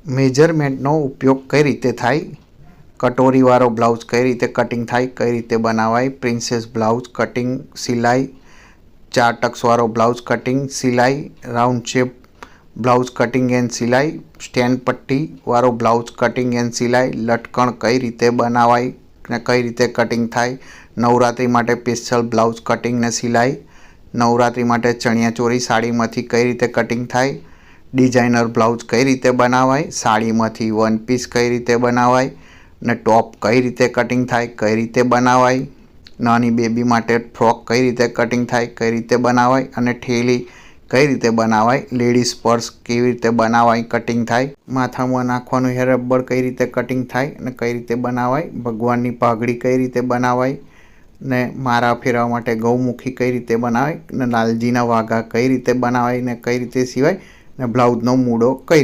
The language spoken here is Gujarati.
મેજરમેન્ટનો ઉપયોગ કઈ રીતે થાય, કટોરીવાળો બ્લાઉઝ કઈ રીતે કટિંગ થાય, કઈ રીતે બનાવાય, પ્રિન્સેસ બ્લાઉઝ કટિંગ સિલાઈ, 4 ટક્સવાળો બ્લાઉઝ કટિંગ સિલાઈ, round shape blouse cutting and સિલાઈ, સ્ટેન્ડ પટ્ટીવાળો બ્લાઉઝ કટિંગ એન્ડ સિલાઈ, લટકણ કઈ રીતે બનાવાય ને કઈ રીતે કટિંગ થાય, નવરાત્રિ માટે સ્પેશિયલ બ્લાઉઝ કટિંગ ને સિલાઈ, નવરાત્રિ માટે ચણિયાચોળી સાડીમાંથી કઈ રીતે કટિંગ થાય, ડિઝાઇનર બ્લાઉઝ કઈ રીતે બનાવાય, સાડીમાંથી વન પીસ કઈ રીતે બનાવાય ને ટોપ કઈ રીતે કટિંગ થાય, કઈ રીતે બનાવાય, નાની બેબી માટે ફ્રોક કઈ રીતે કટિંગ થાય, કઈ રીતે બનાવાય અને ઠેલી કઈ રીતે બનાવાય, લેડીઝ પર્સ કેવી રીતે બનાવાય કટિંગ થાય, માથામાં નાખવાનું હેર રબર કઈ રીતે કટિંગ થાય અને કઈ રીતે બનાવાય, ભગવાનની પાઘડી કઈ રીતે બનાવાય ને મારા ફેરવા માટે ગૌમુખી કઈ રીતે બનાવાય ને લાલજીના વાઘા કઈ રીતે બનાવાય ને કઈ રીતે સિવાય ને બ્લાઉઝનો મૂડો કઈ